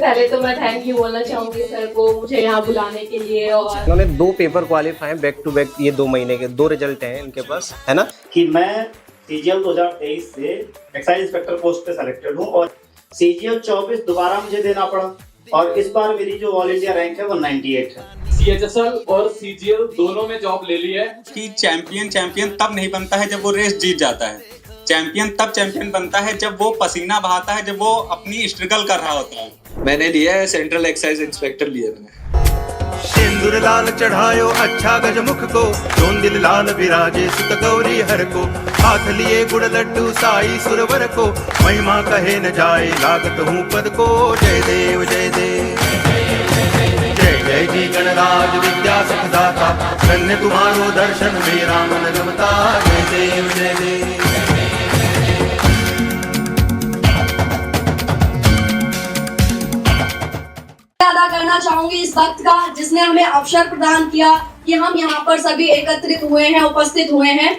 पहले तो मैं थैंक यू बोलना चाहूंगी सर को मुझे यहाँ बुलाने के लिए। और उन्होंने 2 पेपर क्वालिफाई हैं बैक टू बैक, ये 2 महीने के 2 रिजल्ट हैं इनके पास, है ना। कि मैं सीजीएल 2023 से एक्साइज इंस्पेक्टर पोस्ट पे सेलेक्टेड हूँ और सीजीएल 24 दोबारा मुझे देना पड़ा और इस बार मेरी जो ऑल इंडिया रैंक है वो 98 है। सीएचएसएल और सीजीएल दोनों में जॉब ले ली है। कि चैंपियन तब नहीं बनता है जब वो रेस जीत जाता है, चैंपियन तब चैंपियन बनता है जब वो पसीना बहाता है, जब वो अपनी स्ट्रगल कर रहा होता है। मैंने लिया है सेंट्रल एक्साइज इंस्पेक्टर लिया मैंने। सिंदूर लाल चढ़ायो अच्छा गजमुख को, जोन दिल लाल विराजे सुत गौरी हर को, हाथ लिए गुड़ लड्डू साई सुरवर को, महिमा कहे न जाए लागत हूँ पद को। जय देव जय देव जय जय जी गणराज विद्या सुखदाता, धन्य तुम्हारो दर्शन मेरा मन रमता। जय देव जय देव। अदा करना चाहूंगी इस वक्त का जिसने हमें अवसर प्रदान किया कि हम यहाँ पर सभी एकत्रित हुए हैं, उपस्थित हुए हैं।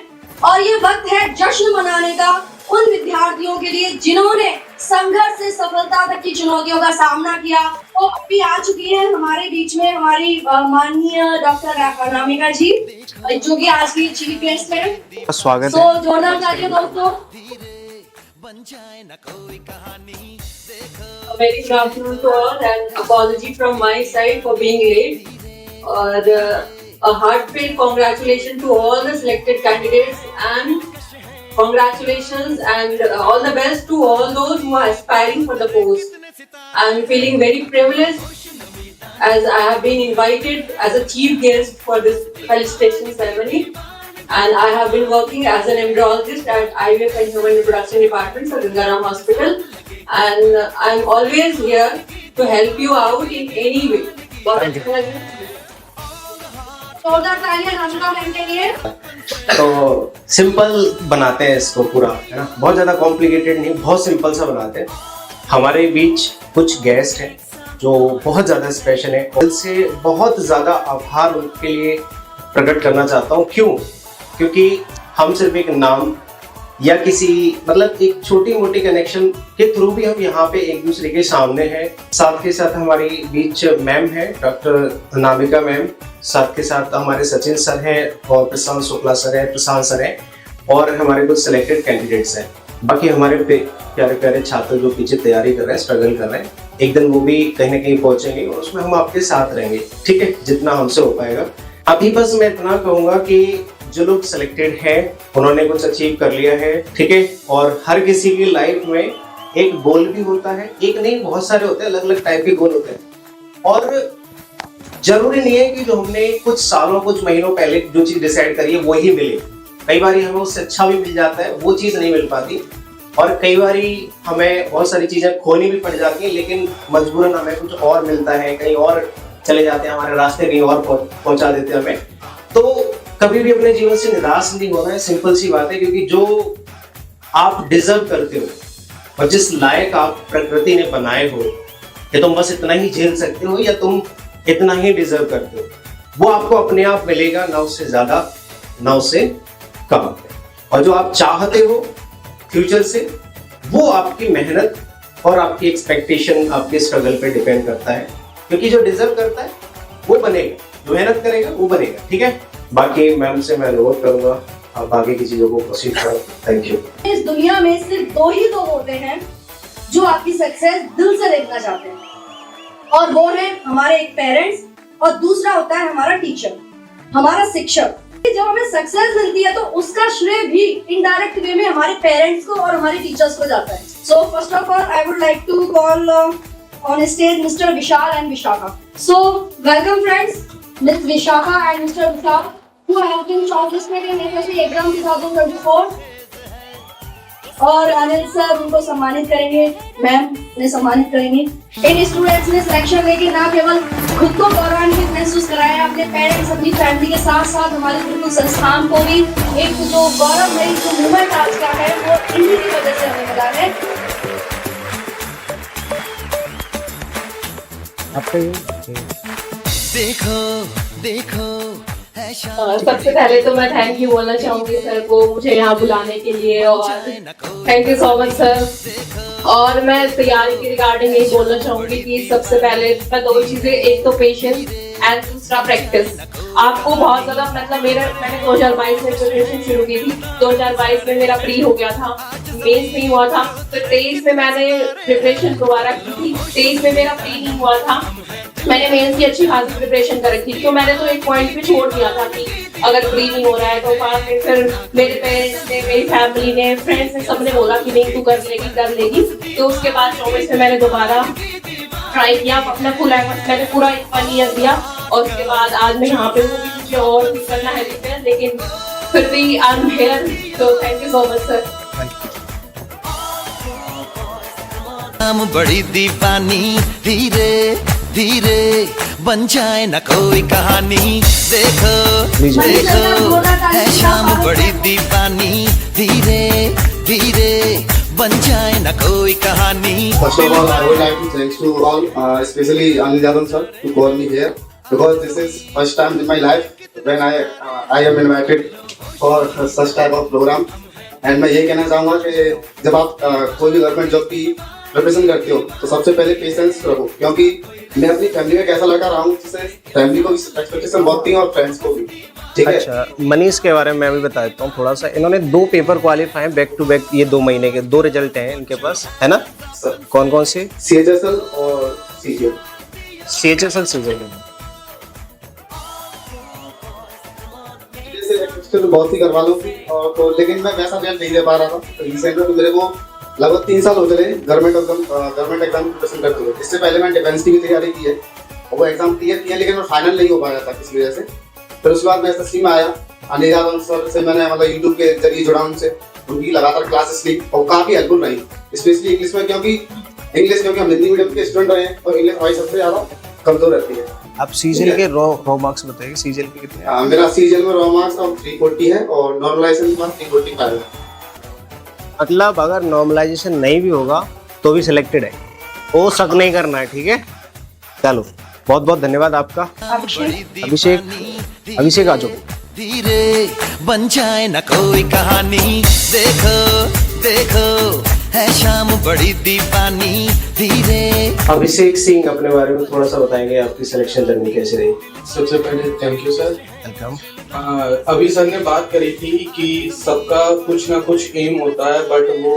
और ये वक्त है जश्न मनाने का उन विद्यार्थियों के लिए जिन्होंने संघर्ष से सफलता तक की चुनौतियों का सामना किया। तो अभी आ चुकी है हमारे बीच में हमारी माननीय डॉक्टर अनामिका जी, जो कि आज की चीफ गेस्ट है। स्वागत तो जोरदार तालियां दोस्तों। A very good afternoon to all and apology from my side for being late. और a heartfelt congratulations to all the selected candidates and congratulations and all the best to all those who are aspiring for the post. I'm feeling very privileged as I have been invited as a chief guest for this felicitation ceremony. And I have been working as an embryologist at IVF and Human Reproduction Department for Gangaram Hospital. And I'm always here to help you out in any way. जोरदार तालियां नामिका ma'am के लिए। तो simple बनाते हैं इसको पूरा, है ना, बहुत ज़्यादा कॉम्प्लिकेटेड नहीं, बहुत सिंपल सा बनाते हैं। हमारे बीच कुछ गेस्ट हैं जो बहुत ज़्यादा स्पेशल है, दिल से बहुत ज़्यादा आभार उनके लिए प्रकट करना चाहता हूँ। क्यों? क्योंकि हम सिर्फ एक नाम या किसी मतलब एक छोटी मोटी कनेक्शन के थ्रू भी हम यहाँ पे एक दूसरे के सामने हैं। साथ के साथ हमारी बीच मैम है डॉक्टर अनामिका मैम, साथ के साथ हमारे सचिन सर हैं और प्रशांत शुक्ला सर हैं, प्रशांत सर हैं और हमारे कुछ सिलेक्टेड कैंडिडेट्स हैं। बाकी हमारे प्यारे प्यारे छात्र जो पीछे तैयारी कर रहे हैं, स्ट्रगल कर रहे हैं, एक दिन वो भी कहीं ना कहीं पहुंचेंगे और उसमें हम आपके साथ रहेंगे, ठीक है, जितना हमसे हो पाएगा। अभी बस मैं इतना कहूँगा कि जो लोग सिलेक्टेड हैं उन्होंने कुछ अचीव कर लिया है, ठीक है। और हर किसी की लाइफ में एक गोल भी होता है, एक नहीं बहुत सारे होते हैं, अलग अलग टाइप के गोल होते हैं। और जरूरी नहीं है कि जो हमने कुछ सालों कुछ महीनों पहले जो चीज डिसाइड करी है वही मिले। कई बार हमें उससे अच्छा भी मिल जाता है, वो चीज नहीं मिल पाती। और कई बार हमें बहुत सारी चीजें खोनी भी पड़ जाती है, लेकिन मजबूरन हमें कुछ और मिलता है, कहीं और चले जाते हैं, हमारे रास्ते कहीं और पहुंचा देते हैं हमें। तो कभी भी अपने जीवन से निराश नहीं होना है, सिंपल सी बात है। क्योंकि जो आप डिजर्व करते हो और जिस लायक आप प्रकृति ने बनाए हो, कि तुम बस इतना ही झेल सकते हो या तुम इतना ही डिजर्व करते हो, वो आपको अपने आप मिलेगा, ना उससे ज्यादा ना उससे कम। और जो आप चाहते हो फ्यूचर से, वो आपकी मेहनत और आपकी एक्सपेक्टेशन, आपके स्ट्रगल पे डिपेंड करता है। क्योंकि जो डिजर्व करता है वो बनेगा, जो मेहनत करेगा वो बनेगा, ठीक है। बाकी मैम से मैं अनुरोध करूंगा आप आगे की चीजों को प्रोसीड करें। Thank you. इस दुनिया में सिर्फ दो ही लोग होते हैं जो आपकी सक्सेस दिल से देखना चाहते हैं, और वो है हमारे एक पेरेंट्स और दूसरा होता है हमारा टीचर, हमारा शिक्षक। जब हमें सक्सेस मिलती है तो उसका श्रेय भी इनडायरेक्ट वे में हमारे पेरेंट्स को और हमारे टीचर्स को जाता है। So first of all I would like to call on stage mister Vishal and Vishakha. So welcome friends, Miss Vishakha and Mr. Vishal, who have been shortlisted in SSC exam 2024. और Anil sir उनको सम्मानित करेंगे, मैम उन्हें सम्मानित करेंगे। इन स्टूडेंट्स ने selection लेके ना केवल खुद को गौरवान्वित महसूस कराया, अपने पेरेंट्स, अपनी फैमिली के साथ साथ हमारे बिल्कुल संस्थान को भी एक जो गौरव है, जो मूवमेंट आज का है, वो इन्हीं की वजह से हमें मिला है। देखो देखो है सबसे पहले तो मैं थैंक यू बोलना चाहूंगी सर को मुझे यहाँ बुलाने के लिए और thank you so much sir. और मैं तैयारी के रिगार्डिंग यही बोलना चाहूंगी कि सबसे पहले मैं दो चीजें, एक तो पेशेंस एंड दूसरा प्रैक्टिस। आपको बहुत ज्यादा मतलब मैंने 2022 में प्रिपरेशन शुरू की थी, 2022 में मेरा प्री हो गया था, मेंस नहीं हुआ था, तो 23 में मैंने प्रिपरेशन दोबारा की थी, 23 में मेरा प्री नहीं हुआ था, मैंने मेंस की अच्छी खासी प्रिपरेशन कर रखी थी। तो मैंने तो एक पॉइंट पे छोड़ दिया था कि अगर प्री नहीं हो रहा है तो बाद में फिर मेरे पेरेंट्स ने, मेरी फैमिली ने, फ्रेंड्स ने, सबने बोला कि नहीं तू कर लेगी। तो उसके बाद 24 में मैंने दोबारा ट्राई किया, अपना फुल एफर्ट मैंने पूरा 1 ईयर दिया और उसके बाद आज मैं यहाँ पे हूँ। मुझे और भी करना है प्रिपेयर, लेकिन फिर भी आई एम हियर, तो thank you so much sir. हम बड़ी दीवानी, धीरे धीरे बन जाए न कोई कहानी, देखो देखो है शाम बड़ी दीवानी, धीरे धीरे बन जाए न कोई कहानी। First of all, I would like to thanks to all, especially Anil Yadav sir, to call me here because this is first time in my life when I am invited for such type of program. And मैं ये कहना चाहूँगा कि जब आप कोई भी government job की प्रिपरेशन करते हो तो सबसे पहले पेशेंस रखो, क्योंकि मैं अपनी फैमिली में कैसा लड़का रहा हूँ जिससे फैमिली को भी एक्सपेक्टेशन बहुत थी और फ्रेंड्स को भी। ठीक है। अच्छा, मनीष के बारे में मैं भी बता देता हूँ थोड़ा सा। इन्होंने 2 पेपर क्वालिफाई हैं बैक टू बैक, ये 2 महीने के 2 रिजल्ट हैं इनके पास, है ना सर? कौन कौन से? CHSL और CGL। CHSL CGL तो बहुत ही करवा लूँ और तो, लेकिन मैं वैसा रिजल्ट नहीं दे पा रहा था। तो रिसेंट में मेरे को लगभग 3 साल हो चले गवर्नमेंट एग्जाम की प्रिपरेशन करते हुए। इससे पहले मैंने डिफेंस की भी तैयारी की है और वो एग्जाम क्लियर किया, लेकिन मैं फाइनल नहीं हो पाया था किसी वजह से। फिर उसके बाद मैं SSC में आया, अनिल यादव सर से मैंने मतलब यूट्यूब के जरिए जुड़ा उनसे, उनकी लगातार क्लासेस ली और काफ़ी हेल्पफुल रही, स्पेशली इंग्लिश में, क्योंकि हम हिंदी मीडियम के स्टूडेंट रहे हैं और इंग्लिश हमारी सबसे ज़्यादा कमजोर रहती है। आप सीजीएल के रॉ मार्क्स बताइए, सीजीएल के कितने? मेरा सीजीएल में रॉ मार्क्स अब 340 है और नॉर्मलाइजेशन में 345 है। मतलब अगर नॉर्मलाइजेशन नहीं भी होगा तो भी सिलेक्टेड है, वो शक नहीं करना है, ठीक है। चलो बहुत बहुत धन्यवाद आपका। अभिषेक आ जाओ। धीरे बन जाए न कोई कहानी, देखो देखो है शाम बड़ी दीवानी, धीरे। अभिषेक सिंह अपने बारे में थोड़ा सा बताएंगे, आपकी सिलेक्शन जर्नी कैसे रही? सबसे पहले थैंक यू सर। वेलकम। अभी सर ने बात करी थी कि सबका कुछ ना कुछ एम होता है, बट वो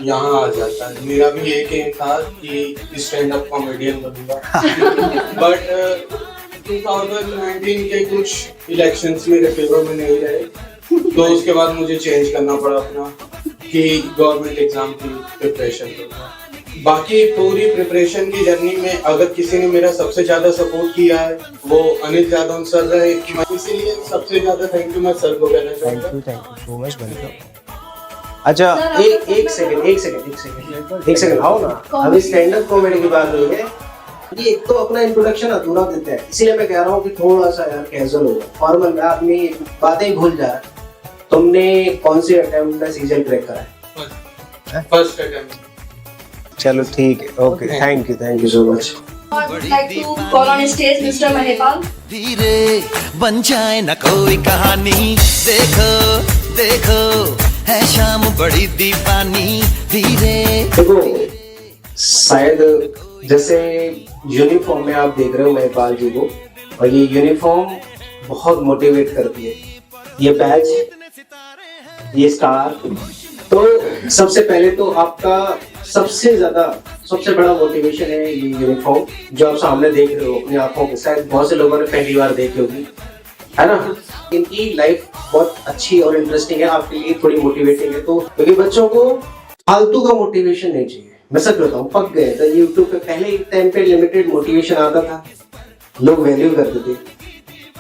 यहाँ आ जाता है। मेरा भी एक एम था कि स्टैंड अप कॉमेडियन बनूंगा, बट 2019 के कुछ इलेक्शंस मेरे फेवर में नहीं रहे, तो उसके बाद मुझे चेंज करना पड़ा अपना कि गवर्नमेंट एग्जाम की प्रिपरेशन करना। बाकी पूरी प्रिपरेशन की जर्नी में अगर किसी ने मेरा सबसे ज्यादा सपोर्ट किया है वो अनिल यादव सर रहे, इसीलिए सबसे ज्यादा थैंक यू मैं सर को कहना चाहूँगा। Thank you so much. अच्छा एक सेकंड आओ ना, अभी स्टैंड अप कॉमेडी की बात हुई है, ये एक तो अपना इंट्रोडक्शन अधूरा देते हैं, इसीलिए मैं कह रहा हूँ कि थोड़ा सा यार कैजुअल होगा, फॉर्मल में अपनी बातें भूल जाए। तुमने कौन सी अटेम्प्ट में सीजीएल क्रैक करा है? First attempt. चलो ठीक है, okay, thank you so much. like to call on stage Mr. Mahepal। धीरे बन जाए न कोई कहानी, देखो देखो है शाम बड़ी दीवानी, धीरे। देखो शायद जैसे यूनिफॉर्म में आप देख रहे हो महिपाल जी को, और ये यूनिफॉर्म बहुत मोटिवेट करती है, ये बैच, ये स्टार। तो सबसे पहले तो आपका सबसे बड़ा मोटिवेशन है ये यूनिफॉर्म जो आप सामने देख रहे हो अपनी आंखों के, शायद बहुत से लोगों ने पहली बार देखी होगी, है ना। इनकी लाइफ बहुत अच्छी और इंटरेस्टिंग है, आपके लिए थोड़ी मोटिवेटिंग है, तो क्योंकि बच्चों को फालतू का मोटिवेशन नहीं चाहिए। मैं सच बताऊं, पक गए थे यूट्यूब पे, पहले एक टाइम पे लिमिटेड मोटिवेशन आता था, लोग वैल्यू करते थे,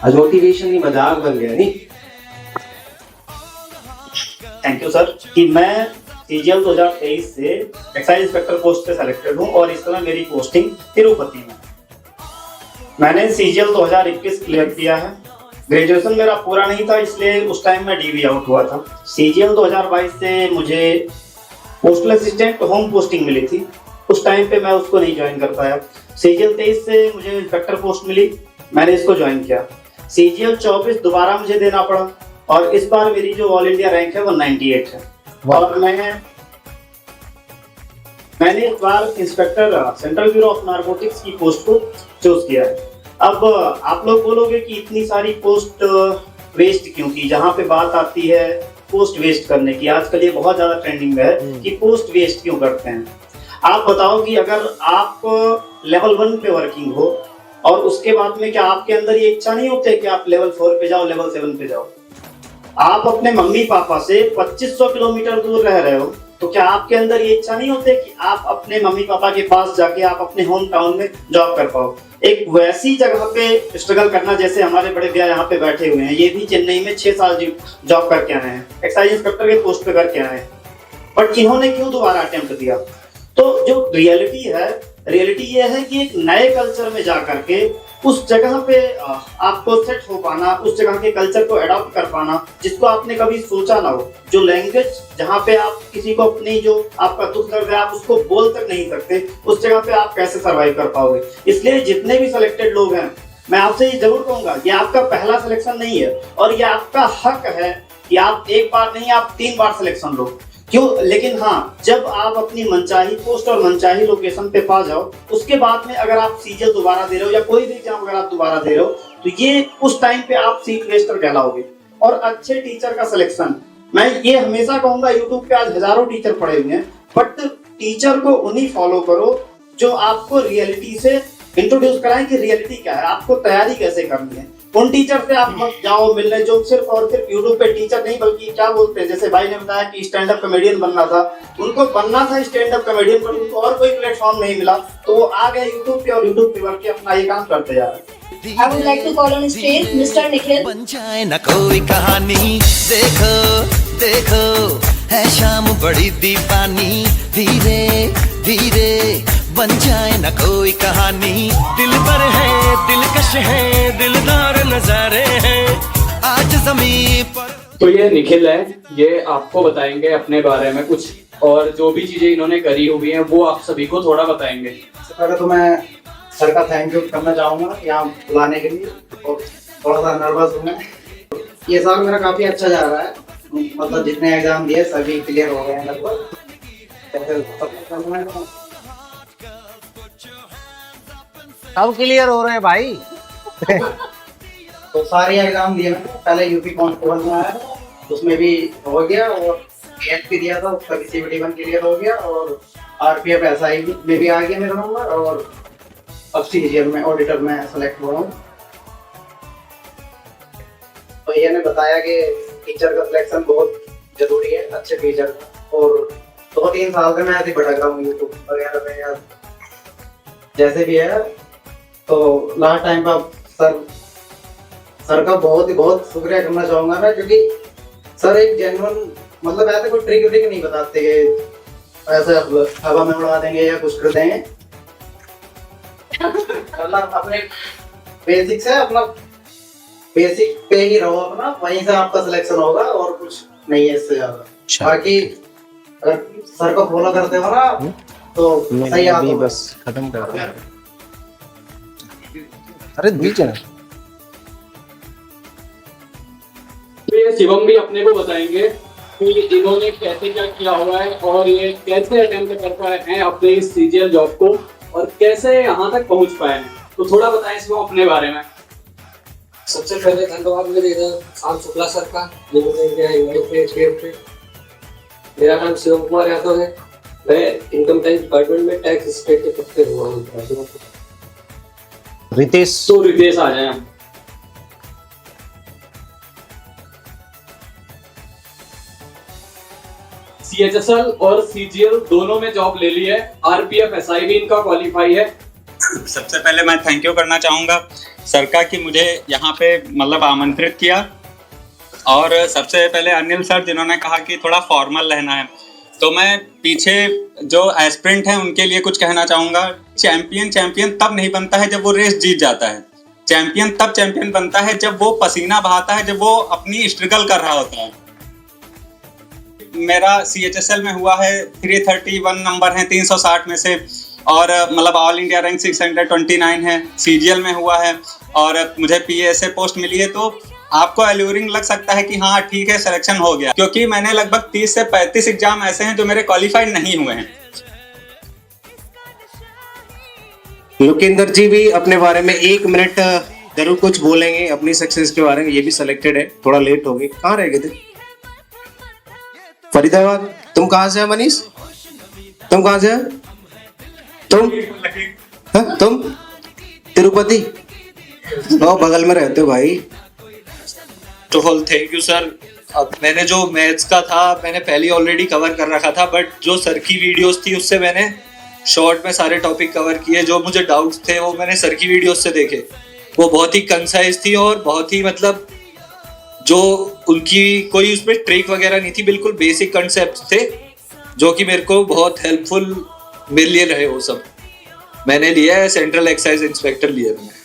आज मोटिवेशन ही मजाक बन गया। नहीं, थैंक यू सर कि मैं सीजीएल 2023 से एक्साइज इंस्पेक्टर पोस्ट पे सेलेक्टेड हूँ और इस समय मेरी पोस्टिंग तिरुपति में। मैंने सीजीएल 2021 क्लियर किया है, ग्रेजुएशन मेरा पूरा नहीं था इसलिए उस टाइम में डीवी आउट हुआ था। सीजीएल 2022 से मुझे पोस्टल असिस्टेंट होम पोस्टिंग मिली थी, उस टाइम पे मैं उसको नहीं ज्वाइन कर पाया। सीजीएल 23 से मुझे इंस्पेक्टर पोस्ट मिली, मैंने इसको ज्वाइन किया। CGL 24 दोबारा मुझे देना पड़ा और इस बार मेरी जो ऑल इंडिया रैंक है वो 98 है। और मैंने इस बार inspector central bureau of narcotics की पोस्ट को चूज किया है। अब आप लोग बोलोगे कि इतनी सारी पोस्ट वेस्ट क्यों की, जहाँ पे बात आती है पोस्ट वेस्ट करने की, आजकल ये बहुत ज्यादा ट्रेंडिंग में है कि पोस्ट वेस्ट क्यों करते हैं। आप बताओ कि अगर आप लेवल 1 पे वर्किंग हो और उसके बाद में क्या आपके अंदर ये इच्छा नहीं होती है कि आप लेवल 4 पे जाओ, लेवल 7 पे जाओ। आप अपने मम्मी पापा से 2500 किलोमीटर दूर रह रहे हो, तो क्या आपके अंदर ये इच्छा नहीं होती कि आप अपने मम्मी पापा के पास जाके आप अपने होम टाउन में जॉब कर पाओ। एक वैसी जगह पे स्ट्रगल करना, जैसे हमारे बड़े भैया यहाँ पे बैठे हुए हैं, ये भी चेन्नई में 6 साल जॉब करके आए हैं, एक्साइज इंस्पेक्टर के पोस्ट पे करके आए हैं, बट इन्होंने क्यों दोबारा अटेम्प्ट दिया। तो जो रियलिटी ये है कि एक नए कल्चर में जा करके उस जगह पे आपको सेट हो पाना, उस जगह के कल्चर को अडॉप्ट कर पाना जिसको आपने कभी सोचा ना हो, जो लैंग्वेज जहाँ पे आप किसी को अपनी जो आपका दुख दर्द है आप उसको बोल तक नहीं सकते, उस जगह पे आप कैसे सर्वाइव कर पाओगे। इसलिए जितने भी सिलेक्टेड लोग हैं, मैं आपसे ये जरूर कहूंगा, ये आपका पहला सिलेक्शन नहीं है और ये आपका हक है कि आप एक बार नहीं आप 3 बार सिलेक्शन लो। क्यों? लेकिन हाँ, जब आप अपनी मनचाही पोस्ट और मनचाही लोकेशन पे पा जाओ, उसके बाद में अगर आप सीजीएल दोबारा दे रहे हो या कोई भी एग्जाम अगर आप दोबारा दे रहे हो, तो ये उस टाइम पे आप सीट वेस्टर कहलाओगे। और अच्छे टीचर का सिलेक्शन, मैं ये हमेशा कहूंगा, यूट्यूब पे आज हजारों टीचर पड़े हुए हैं, बट टीचर को उन्हीं फॉलो करो जो आपको रियलिटी से इंट्रोड्यूस कराएं कि रियलिटी क्या है, आपको तैयारी कैसे करनी है। उन टीचर से आप मत जाओ मिलने जो सिर्फ और सिर्फ यूट्यूब पे टीचर नहीं बल्कि क्या बोलते हैं, जैसे भाई ने बताया कि स्टैंड अप कॉमेडियन बनना था, उनको बनना था स्टैंड अप कॉमेडियन, पर उनको और कोई प्लेटफॉर्म नहीं मिला तो वो आ गए यूट्यूब पे और यूट्यूब पे वर्क के अपना ये काम करते जा रहे हैं। I would like to call on stage Mr. Nikhil. बन जाए न कोई कहानी, देखो देखो है शाम बड़ी दीवानी, धीरे धीरे बन जाए न कोई कहानी, दिल पर है दिलकश है दिलदार नजारे हैं आज ज़मीं पर। तो ये निखिल है, ये आपको बताएंगे अपने बारे में कुछ, और जो भी चीजें इन्होंने करी हुई हैं वो आप सभी को थोड़ा बताएंगे। पहले तो मैं सर का थैंक यू करना चाहूँगा यहाँ बुलाने के लिए, और थोड़ा सा नर्वस हूँ मैं। ये साल मेरा काफ़ी अच्छा जा रहा है, मतलब जितने एग्जाम दिए सभी क्लियर हो गए हैं लगभग। सब क्लियर हो रहे हैं भाई। तो सारे एग्जाम दिए मैंने, पहले यूपी कांस्टेबल में आया उसमें भी हो गया, और ASP दिया था उसका भी CBT 1 क्लियर हो गया, और RPF SI में भी आ गया मेरा नंबर, और अब CGL में ऑडिटर में सेलेक्ट हुआ हूँ। तो ये ने बताया कि टीचर का सिलेक्शन बहुत जरूरी है, अच्छे टीचर, और 2-3 साल से मैं ऐसे भटक रहा हूँ यूट्यूब वगैरह पे यार, जैसे भी है। तो लास्ट टाइम पर सर का बहुत शुक्रिया करना चाहूँगा मैं, क्योंकि सर एक जेन्युइन, मतलब ऐसे कोई ट्रिक नहीं बताते कि ऐसे हवा में उड़ा देंगे या कुछ कर देंगे, मतलब अपने बेसिक से अपना बेसिक पे ही रहो अपना, वहीं से आपका सिलेक्शन होगा और कुछ नहीं है इससे ज्यादा। बाकी अगर सर को फॉलो करते हो ना तो सही आप बस खत्म कर। अरे बीच है। तो ये शिवम भी अपने को बताएंगे कि इन्होंने कैसे क्या किया हुआ है और ये कैसे अटेम्प्ट कर पाए हैं अपने इस सीजीएल जॉब को और कैसे यहाँ तक पहुँच पाए हैं। तो थोड़ा बताएं शिवम अपने बारे में। सबसे पहले धन्यवाद मेरे आम शुक्ला सर का, जिन्होंने मेरा नाम शिवम कुमार यादव है, मैं इनकम टैक्स डिपार्टमेंट में टैक्स इंस्पेक्टर के पद पे हुआ हूँ। रितेश, तो रितेश आ जाए। CHSL और CGL दोनों में जॉब ले ली है, RPF SI भी इनका क्वालिफाई है। सबसे पहले मैं थैंक यू करना चाहूँगा सर का कि मुझे यहाँ पे मतलब आमंत्रित किया, और सबसे पहले अनिल सर जिन्होंने कहा कि थोड़ा फॉर्मल रहना है, तो मैं पीछे जो एस्पिरेंट हैं उनके लिए कुछ कहना चाहूँगा। चैंपियन तब नहीं बनता है जब वो रेस जीत जाता है, चैंपियन तब चैंपियन बनता है जब वो पसीना बहाता है, जब वो अपनी स्ट्रगल कर रहा होता है। मेरा CHSL में हुआ है 331 नंबर है 360 में से, और मतलब ऑल इंडिया रैंक 629 है, सीजीएल में हुआ है और मुझे पीएसए पोस्ट मिली है। तो आपको एल्यूरिंग लग सकता है कि हाँ ठीक है सिलेक्शन हो गया, क्योंकि मैंने लगभग 30 से 35 एग्जाम ऐसे हैं जो मेरे क्वालिफाइड नहीं हुए हैं। लोकेंद्र जी भी अपने बारे में 1 मिनट जरूर कुछ बोलेंगे अपनी सक्सेस के बारे में। ये भी सिलेक्टेड है, थोड़ा लेट हो गए। कहाँ रह गए थे? फरीदाबाद। तुम कहाँ से है मनीष? तुम कहाँ से है? तुम तिरुपति? ओ बगल में रहते हो भाई। तो थैंक यू सर। अब मैंने जो मैथ्स का था मैंने पहले ऑलरेडी कवर कर रखा था, बट जो सर की वीडियोस थी उससे मैंने शॉर्ट में सारे टॉपिक कवर किए। जो मुझे डाउट्स थे वो मैंने सर की वीडियोस से देखे। वो बहुत ही कंसाइज थी और बहुत ही मतलब जो उनकी कोई उसमें ट्रिक वगैरह नहीं थी, बिल्कुल बेसिक कंसेप्ट थे जो कि मेरे को बहुत हेल्पफुल मेरे लिए रहे। वो सब मैंने लिया है, सेंट्रल एक्साइज इंस्पेक्टर लिया मैंने।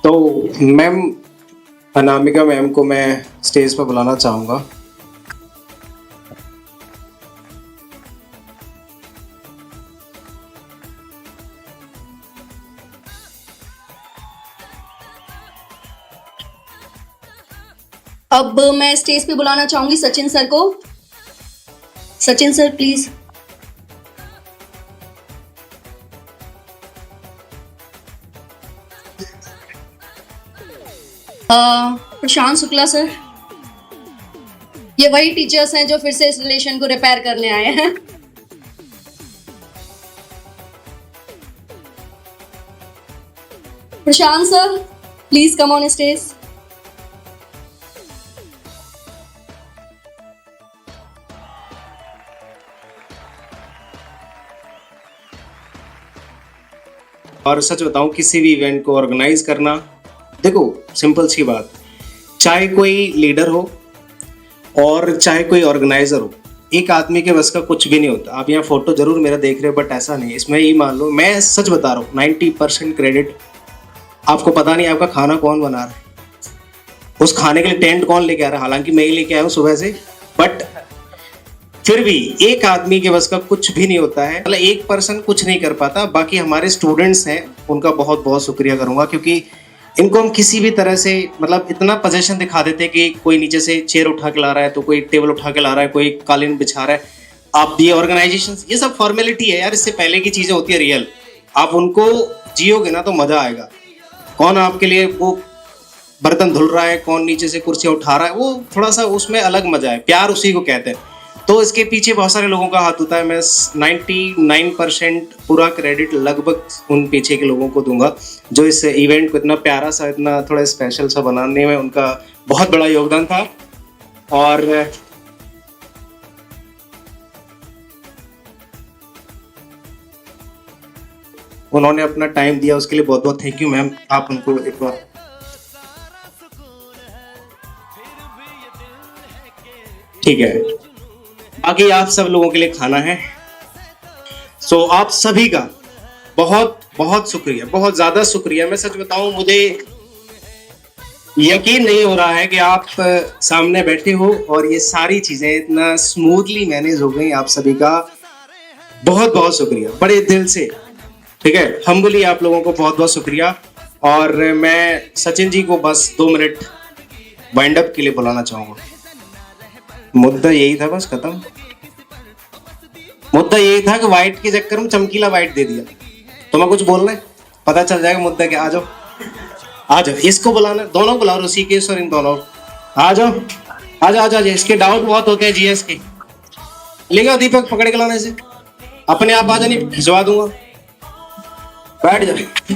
तो मैम अनामिका मैम को मैं स्टेज पर बुलाना चाहूँगा। अब मैं स्टेज पे बुलाना चाहूंगी सचिन सर को। Sachin sir please. Prashant Shukla sir, ये वही टीचर्स हैं जो फिर से इस रिलेशन को रिपेयर करने आए हैं। Prashant sir please come on stage. और सच बताऊं, किसी भी इवेंट को ऑर्गेनाइज करना, देखो सिंपल सी बात, चाहे कोई लीडर हो और चाहे कोई ऑर्गेनाइजर हो, एक आदमी के बस का कुछ भी नहीं होता। आप यहाँ फोटो जरूर मेरा देख रहे हो बट ऐसा नहीं, इसमें ये मान लो, मैं सच बता रहा हूँ, 90% क्रेडिट आपको पता नहीं आपका खाना कौन बना रहा है, उस खाने के लिए टेंट कौन लेके आ रहा है। हालांकि मैं ही लेके आया हूँ सुबह से, बट फिर भी एक आदमी के बस का कुछ भी नहीं होता है। मतलब 1% कुछ नहीं कर पाता। बाकी हमारे स्टूडेंट्स हैं, उनका बहुत बहुत शुक्रिया करूंगा, क्योंकि इनको हम किसी भी तरह से मतलब इतना पोजीशन दिखा देते हैं कि कोई नीचे से चेयर उठा के ला रहा है, तो कोई टेबल उठा के ला रहा है, कोई कालीन बिछा रहा है। आप ये ऑर्गेनाइजेशन, ये सब फॉर्मेलिटी है यार, इससे पहले की चीजें होती है रियल। आप उनको जियोगे ना तो मजा आएगा। कौन आपके लिए वो बर्तन धुल रहा है, कौन नीचे से कुर्सियां उठा रहा है, वो थोड़ा सा उसमें अलग मजा है। प्यार उसी को कहते हैं। तो इसके पीछे बहुत सारे लोगों का हाथ होता है। मैं 99% पूरा क्रेडिट लगभग उन पीछे के लोगों को दूंगा जो इस इवेंट को इतना प्यारा सा, इतना थोड़ा स्पेशल सा बनाने में उनका बहुत बड़ा योगदान था। और उन्होंने अपना टाइम दिया, उसके लिए बहुत बहुत थैंक यू मैम। आप उनको एक बार ठीक है। बाकी आप सब लोगों के लिए खाना है। सो आप सभी का बहुत बहुत शुक्रिया, बहुत ज्यादा शुक्रिया। मैं सच बताऊं, मुझे यकीन नहीं हो रहा है कि आप सामने बैठे हो और ये सारी चीजें इतना स्मूथली मैनेज हो गई। आप सभी का बहुत बहुत शुक्रिया, बड़े दिल से। ठीक है, हम्बली आप लोगों को बहुत बहुत शुक्रिया। और मैं सचिन जी को बस 2 मिनट वाइंड अप के लिए बुलाना चाहूंगा। मुद्दा यही था, बस खत्म। मुद्दा यही था कि व्हाइट के चक्कर में चमकीला व्हाइट दे दिया। तुम्हें कुछ बोलना है, पता चल जाएगा मुद्दा क्या। आ जाओ आ जाओ, इसको बुलाना, दोनों बुलाओ, ऋषिकेश और इन दोनों। आ जाओ आ जाओ आ जाओ। इसके डाउट बहुत होते हैं जीएस के। ले गया दीपक, पकड़ के लाना इसे। अपने आप आ जाने, खिंचवा दूंगा। बैठ जाओ।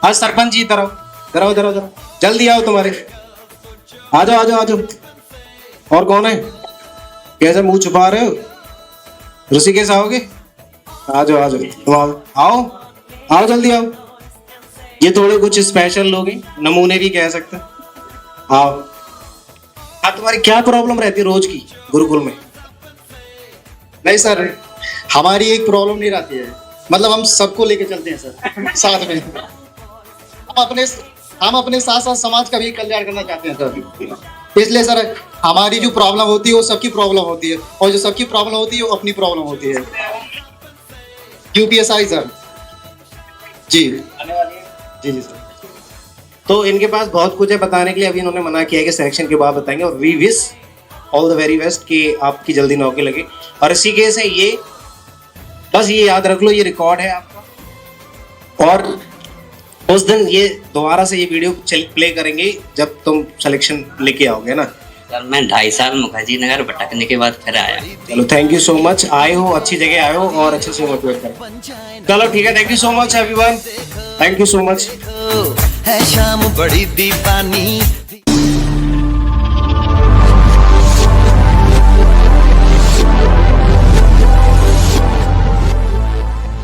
आज सरपंच जी इधर आओ, इधर आओ, इधर आओ, इधर आओ। जल्दी आओ तुम्हारे। आ जाओ आ जाओ आ जाओ। और कौन है? कैसे मुंह छुपा रहे हो? ऋषिकेश आओगे? आ जाओ आ जाओ, तुम आओ आओ आओ, जल्दी आओ। ये थोड़े कुछ स्पेशल लोग हैं, नमूने भी कह सकते हैं। आओ। हाँ, तुम्हारी क्या प्रॉब्लम रहती है रोज की गुरुकुल में? नहीं सर, हमारी एक प्रॉब्लम नहीं रहती है, मतलब हम सबको लेके चलते हैं सर साथ में। हम अपने साथ साथ समाज का भी कल्याण करना चाहते हैं सर। इसलिए सर हमारी जो प्रॉब्लम होती है वो सबकी प्रॉब्लम होती है, और जो सबकी प्रॉब्लम होती है वो अपनी प्रॉब्लम होती है। यूपीएसआई सर जी जी सर। तो इनके पास बहुत कुछ है बताने के लिए, अभी इन्होंने मना किया है कि सिलेक्शन के बाद बताएंगे, और we wish all the very best कि आपकी जल्दी नौकरी लगे। और इसी केस है ये, बस ये याद रख लो, ये रिकॉर्ड है आपका, और उस दिन ये दोबारा से ये वीडियो प्ले करेंगे जब तुम सिलेक्शन लेके आओगे ना। सर मैं 2.5 साल मुखर्जी नगर भटकने के बाद फिर आया। चलो थैंक यू सो मच, आए हो अच्छी जगह आए हो और अच्छे से मोटिवेट करें। चलो ठीक है, thank you so much everyone, thank you so much. है शाम बड़ी दीवानी